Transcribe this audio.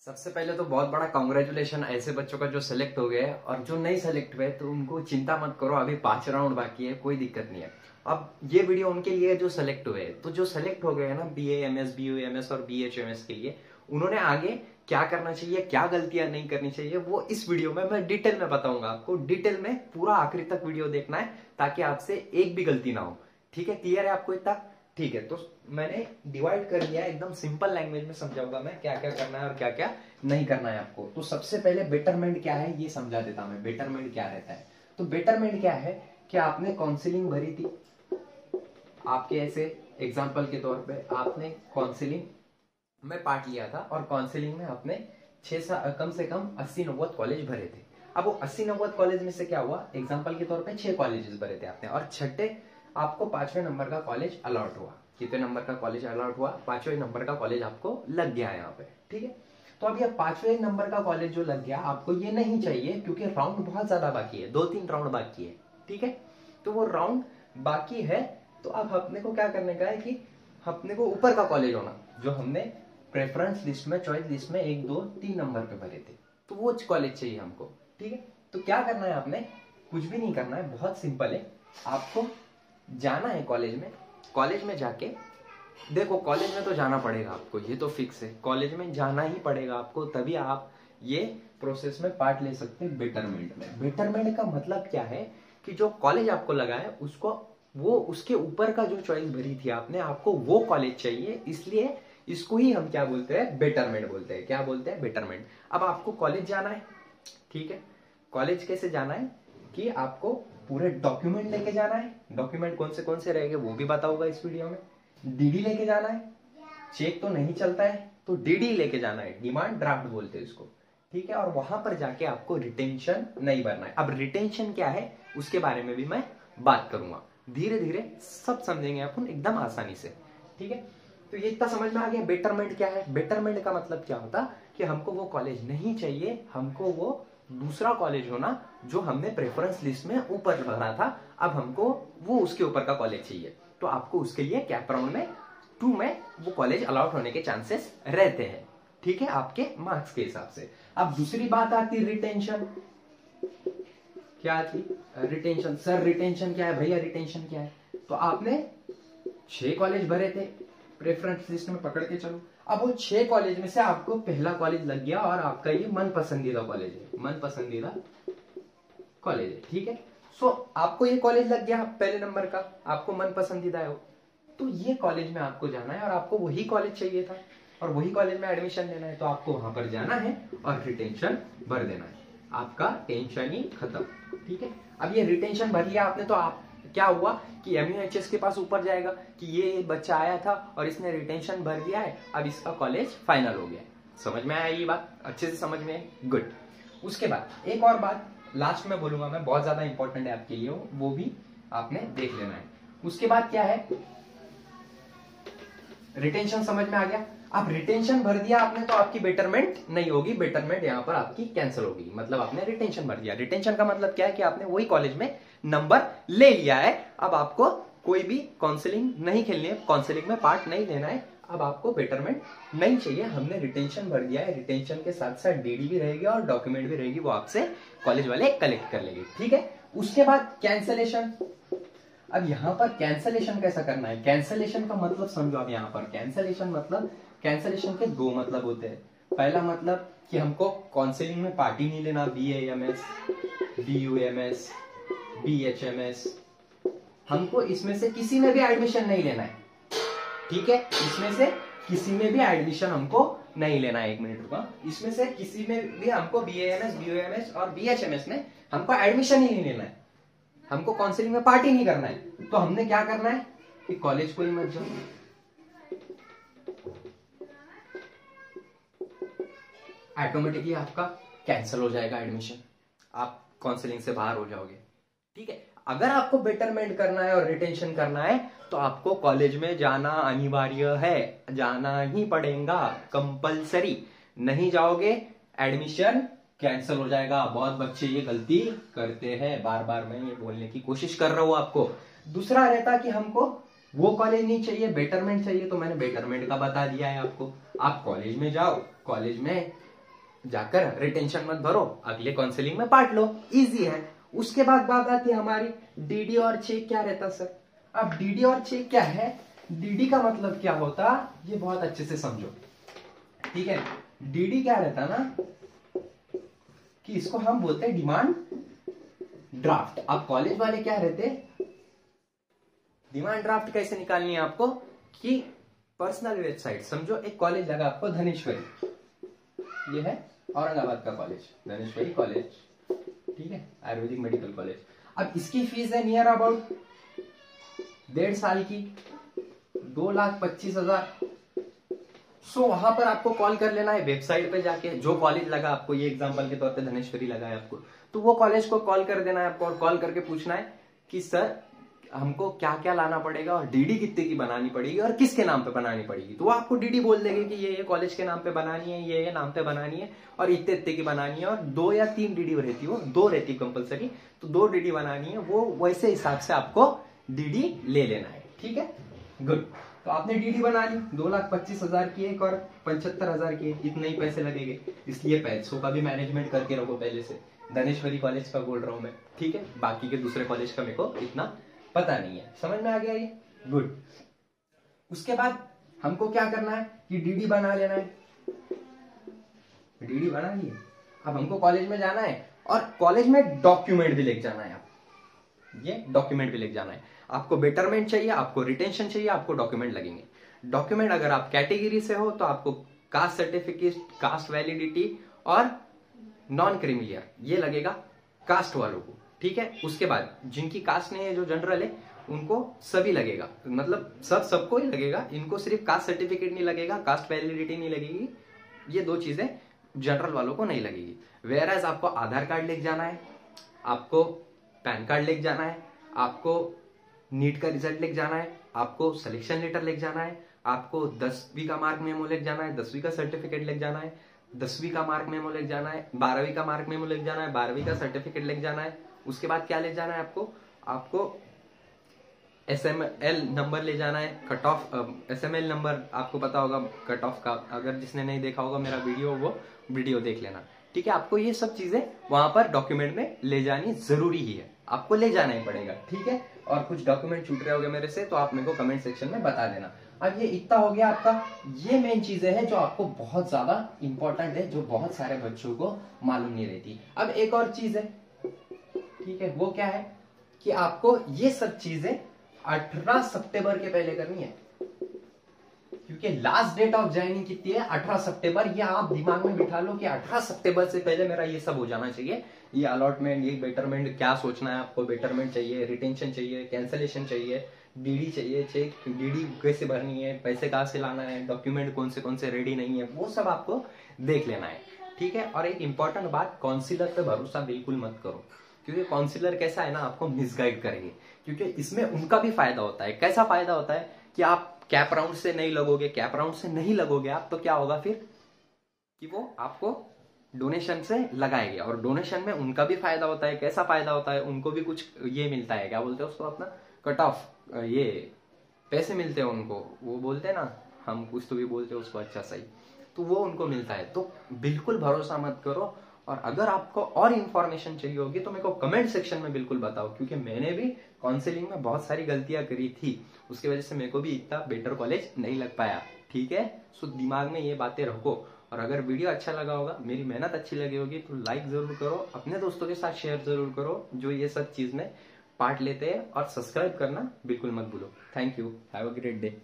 सबसे पहले तो बहुत बड़ा कॉन्ग्रेचुलेशन ऐसे बच्चों का जो सिलेक्ट हो गए, और जो नहीं सिलेक्ट हुए तो उनको चिंता मत करो, अभी 5 राउंड बाकी है, कोई दिक्कत नहीं है। अब ये वीडियो उनके लिए जो सिलेक्ट हुए, तो जो सिलेक्ट हो गए ना BA MS BUMS और BHMS के लिए, उन्होंने आगे क्या करना चाहिए, क्या गलतियां नहीं करनी चाहिए, वो इस वीडियो में मैं डिटेल में बताऊंगा आपको। डिटेल में पूरा आखिरी तक वीडियो देखना है ताकि आपसे एक भी गलती ना हो। ठीक है, क्लियर है आपको इतना? ठीक है, तो मैंने डिवाइड कर दिया, एकदम सिंपल लैंग्वेज में समझाऊंगा मैं क्या क्या करना है और क्या क्या नहीं करना है आपको। तो सबसे पहले बेटरमेंट क्या है ये समझा देता हूं मैं। बेटरमेंट क्या रहता है? तो बेटरमेंट क्या है कि आपने काउंसलिंग भरी थी, आपके ऐसे एग्जाम्पल के तौर पे आपने काउंसलिंग में पार्ट लिया था और काउंसलिंग में आपने कम से कम 80-90 कॉलेज भरे थे। अब वो 80-90 कॉलेज में से क्या हुआ, एग्जाम्पल के तौर पे 6 कॉलेजेस भरे थे आपने, और छठे आपको 5वें नंबर का कॉलेज अलॉट हुआ। कितने नंबर का कॉलेज अलॉट हुआ? 5वें नंबर का कॉलेज आपको लग गया यहाँ पे। ठीक है, तो अब ये 5वें नंबर का कॉलेज जो लग गया आपको, ये नहीं चाहिए क्योंकि राउंड बहुत ज्यादा बाकी है, 2-3 राउंड बाकी है। ठीक है, तो वो राउंड बाकी है, तो अब अपने को क्या करने का है कि अपने को ऊपर का कॉलेज होना, जो हमने प्रेफरेंस लिस्ट में, चॉइस लिस्ट में 1, 2, 3 नंबर पे भरे थे, तो वो कॉलेज चाहिए हमको। ठीक है, तो क्या करना है आपने? कुछ भी नहीं करना है, बहुत सिंपल है। आपको जाना है कॉलेज में। कॉलेज में जाके देखो, कॉलेज में तो जाना पड़ेगा आपको, ये तो फिक्स है, कॉलेज में जाना ही पड़ेगा आपको, तभी आप ये प्रोसेस में पार्ट ले सकते हैं बेटरमेंट में। बेटरमेंट का मतलब क्या है कि जो कॉलेज आपको लगा है उसको, वो उसके ऊपर का जो चॉइस भरी थी आपने, आपको वो कॉलेज चाहिए, इसलिए इसको ही हम क्या बोलते हैं? बेटरमेंट बोलते हैं। क्या बोलते हैं? बेटरमेंट। अब आपको कॉलेज जाना है। ठीक है, कॉलेज कैसे जाना है कि आपको पूरे डॉक्यूमेंट लेके जाना है। डॉक्यूमेंट कौन से रहेंगे वो भी बताऊंगा इस वीडियो में। डीडी लेके जाना है, चेक तो नहीं चलता है तो डीडी लेके जाना है, डिमांड ड्राफ्ट बोलते हैं इसको। ठीक है, और वहां पर जाके आपको रिटेंशन नहीं भरना है। अब रिटेंशन क्या है उसके बारे में भी मैं बात करूंगा, धीरे धीरे सब समझेंगे अपन एकदम आसानी से। ठीक है, तो ये इतना समझ में आ गया बेटरमेंट क्या है। बेटरमेंट का मतलब क्या होता कि हमको वो कॉलेज नहीं चाहिए, हमको वो दूसरा कॉलेज होना जो हमने प्रेफरेंस लिस्ट में ऊपर भरा था, अब हमको वो उसके ऊपर का कॉलेज चाहिए। तो आपको उसके लिए कैप राउंड में 2 में वो कॉलेज अलॉट होने के चांसेस रहते हैं। ठीक है, आपके मार्क्स के हिसाब से। अब दूसरी बात आती रिटेंशन। क्या थी? रिटेंशन। सर रिटेंशन क्या है भैया? रिटेंशन क्या है? तो आपने 6 कॉलेज भरे थे प्रेफरेंस लिस्ट में, पकड़ के चलो। अब वो 6 कॉलेज में से आपको पहला कॉलेज लग गया और आपका ये मन पसंदीदा कॉलेज है, मन पसंदीदा कॉलेज है। ठीक है, सो आपको ये कॉलेज लग गया पहले नंबर का, आपको मन पसंदीदा है, तो ये कॉलेज में आपको जाना है और आपको वही कॉलेज चाहिए था और वही कॉलेज में एडमिशन लेना है, तो आपको वहां पर जाना है और रिटेंशन भर देना है, आपका टेंशन ही खत्म। ठीक है, अब ये रिटेंशन भर लिया आपने, तो आप क्या हुआ कि MUHS के पास ऊपर जाएगा कि ये बच्चा आया था और इसने रिटेंशन भर दिया है, अब इसका कॉलेज फाइनल हो गया। समझ में आया ये बात? अच्छे से समझ में आई? गुड। उसके बाद एक और बात लास्ट में बोलूंगा मैं, बहुत ज्यादा इंपॉर्टेंट है आपके लिए, वो भी आपने देख लेना है। उसके बाद क्या है? रिटेंशन समझ में आ गया। अब रिटेंशन भर दिया आपने तो आपकी बेटरमेंट नहीं होगी, बेटरमेंट यहाँ पर आपकी कैंसिल होगी, मतलब आपने रिटेंशन भर दिया। रिटेंशन का मतलब क्या है कि आपने वही कॉलेज में नंबर ले लिया है, अब आपको कोई भी काउंसलिंग नहीं खेलनी है, काउंसलिंग में पार्ट नहीं लेना है, अब आपको बेटरमेंट नहीं चाहिए, हमने रिटेंशन भर दिया है। रिटेंशन के साथ साथ डीडी भी रहेगी और डॉक्यूमेंट भी रहेगी, वो आपसे कॉलेज वाले कलेक्ट कर लेंगे। ठीक है, उसके बाद कैंसलेशन। अब यहाँ पर कैंसलेशन कैसा करना है? कैंसलेशन का मतलब समझो आप। यहाँ पर कैंसलेशन मतलब, कैंसलेशन के 2 मतलब होते हैं। पहला मतलब कि हमको काउंसलिंग में पार्टी नहीं लेना, BAMS BUMS BHMS, हमको इसमें से किसी में भी एडमिशन नहीं लेना है। ठीक है, इसमें से किसी में भी एडमिशन हमको नहीं लेना है। 1 मिनट रुका। इसमें से किसी में भी हमको BAMS BUMS और BHMS में हमको एडमिशन ही नहीं लेना है, हमको काउंसलिंग में पार्टी नहीं करना है। तो हमने क्या करना है कि कॉलेज को ही मत जाओ, ऑटोमेटिकली आपका कैंसिल हो जाएगा एडमिशन, आप काउंसलिंग से बाहर हो जाओगे। ठीक है, अगर आपको बेटरमेंट करना है और रिटेंशन करना है तो आपको कॉलेज में जाना अनिवार्य है, जाना ही पड़ेगा, कंपलसरी। नहीं जाओगे एडमिशन कैंसिल हो जाएगा। बहुत बच्चे ये गलती करते हैं, बार बार मैं ये बोलने की कोशिश कर रहा हूं आपको। दूसरा रहता कि हमको वो कॉलेज नहीं चाहिए, बेटरमेंट चाहिए, तो मैंने बेटरमेंट का बता दिया है आपको। आप कॉलेज में जाओ, कॉलेज में जाकर रिटेंशन मत भरो, अगले काउंसलिंग में पार्ट लो, इजी है। उसके बाद बात आती है हमारी डीडी और चेक क्या रहता सर। अब डीडी और चेक क्या है, डीडी का मतलब क्या होता, ये बहुत अच्छे से समझो, ठीक है। डीडी क्या रहता ना कि इसको हम बोलते हैं डिमांड ड्राफ्ट। अब कॉलेज वाले क्या रहते, डिमांड ड्राफ्ट कैसे निकालनी है आपको कि पर्सनल वेबसाइट, समझो एक कॉलेज लगा आपको धनेश्वरी, ये है औरंगाबाद का कॉलेज धनेश्वरी कॉलेज, ठीक है, आयुर्वेदिक मेडिकल कॉलेज। अब इसकी फीस है नियर अबाउट 1.5 साल की 2,25,000। सो वहां पर आपको कॉल कर लेना है वेबसाइट पे जाके, जो कॉलेज लगा आपको, ये एग्जांपल के तौर पे धनेश्वरी लगा है आपको, तो वो कॉलेज को कॉल कर देना है आपको और कॉल करके पूछना है कि सर हमको क्या क्या लाना पड़ेगा और डीडी कितने की बनानी पड़ेगी और किसके नाम पे बनानी पड़ेगी। तो वो आपको डीडी बोल देंगे कि ये कॉलेज के नाम पे बनानी है, ये नाम पे बनानी है और इतने इतने की बनानी है, और 2 या 3 डीडी रहती है, वो 2 रहती है कंपलसरी, तो 2 डीडी बनानी है, वो वैसे हिसाब से आपको डीडी ले लेना है, ठीक है, गुड। तो आपने डीडी बना ली, 2,25,000 की एक और 75,000 की, इतने ही पैसे लगेंगे, इसलिए पैसों का भी मैनेजमेंट करके रखो पहले से। धनेश्वरी कॉलेज का बोल रहा हूं मैं, ठीक है, बाकी के दूसरे कॉलेज का मेरे को इतना पता नहीं है, समझ में आ गया ये, गुड। उसके बाद हमको क्या करना है कि डीडी बना लेना है, डीडी बना लिए। अब हमको कॉलेज में जाना है और कॉलेज में डॉक्यूमेंट भी लेके जाना है, आप ये डॉक्यूमेंट भी लेके जाना है। आपको बेटरमेंट चाहिए, आपको रिटेंशन चाहिए, आपको डॉक्यूमेंट लगेंगे। डॉक्यूमेंट अगर आप कैटेगरी से हो तो आपको कास्ट सर्टिफिकेट, कास्ट वैलिडिटी और नॉन क्रीमिलियर ये लगेगा कास्ट वालों को, ठीक है। उसके बाद जिनकी कास्ट नहीं है, जो जनरल है, उनको सभी लगेगा, मतलब सबको ही लगेगा, इनको सिर्फ कास्ट सर्टिफिकेट नहीं लगेगा, कास्ट वैलिडिटी नहीं लगेगी, ये 2 चीजें जनरल वालों को नहीं लगेगी। वेयरएज आपको आधार कार्ड लेके जाना है, आपको पैन कार्ड लेके जाना है, आपको नीट का रिजल्ट लेके जाना है, आपको सिलेक्शन लेटर लेके जाना है, आपको 10वीं का मार्क मेमो लेके जाना है, 10वीं का सर्टिफिकेट लेके जाना है, 10वीं का मार्क मेमो लेके जाना है, 12वीं का मार्क मेमो लेके जाना है, 12वीं का सर्टिफिकेट लेके जाना है। उसके बाद क्या ले जाना है आपको SML नंबर ले जाना है, कट ऑफ SML नंबर आपको पता होगा कट ऑफ का, अगर जिसने नहीं देखा होगा मेरा वीडियो, वो वीडियो देख लेना, ठीक है। आपको ये सब चीजें वहां पर डॉक्यूमेंट में ले जानी जरूरी ही है, आपको ले जाना ही पड़ेगा, ठीक है। और कुछ डॉक्यूमेंट छूट रहे होंगे मेरे से तो आप मेरे को कमेंट सेक्शन में बता देना। अब ये इतना हो गया आपका, ये मेन चीजें हैं जो आपको बहुत ज्यादा इंपॉर्टेंट है, जो बहुत सारे बच्चों को मालूम नहीं रहती। अब एक और चीज है, ठीक है, वो क्या है कि आपको ये सब चीजें 18 सितंबर के पहले करनी है, क्योंकि लास्ट डेट ऑफ ज्वाइनिंग कितनी है, 18 सितंबर। ये आप दिमाग में बिठा लो कि 18 सितंबर से पहले मेरा ये सब हो जाना चाहिए, ये अलॉटमेंट, ये बेटरमेंट, क्या सोचना है आपको, बेटरमेंट चाहिए, रिटेंशन चाहिए, कैंसलेशन चाहिए, डीडी चाहिए, चेक डीडी कैसे भरनी है, पैसे कहाँ से लाना है, डॉक्यूमेंट कौन से रेडी नहीं है, वो सब आपको देख लेना है, ठीक है। और एक इंपॉर्टेंट बात, काउंसिलर पे भरोसा बिल्कुल मत करो, क्योंकि काउंसिलर कैसा है ना, आपको मिसगाइड करेंगे, क्योंकि इसमें उनका भी फायदा होता है। कैसा फायदा होता है कि आप कैप राउंड से नहीं लगोगे आप, तो क्या होगा फिर कि वो आपको डोनेशन से लगाएंगे, और डोनेशन में उनका भी फायदा होता है। कैसा फायदा होता है, उनको भी कुछ ये मिलता है, क्या बोलते हैं उसको, अपना कट ऑफ, ये पैसे मिलते हैं उनको, वो बोलते हैं ना, हम कुछ तो भी बोलते हैं उसको, अच्छा सही, तो वो उनको मिलता है। तो बिल्कुल भरोसा मत करो, और अगर आपको और इंफॉर्मेशन चाहिए होगी तो मेरे को कमेंट सेक्शन में बिल्कुल बताओ, क्योंकि मैंने भी काउंसलिंग में बहुत सारी गलतियां करी थी, उसकी वजह से मेरे को भी इतना बेटर कॉलेज नहीं लग पाया, ठीक है। सो दिमाग में ये बातें रखो, और अगर वीडियो अच्छा लगा होगा, मेरी मेहनत अच्छी लगी होगी, तो लाइक जरूर करो, अपने दोस्तों के साथ शेयर जरूर करो जो ये सब चीज में पार्ट लेते हैं, और सब्सक्राइब करना बिल्कुल मत भूलो। Thank you, have a great day.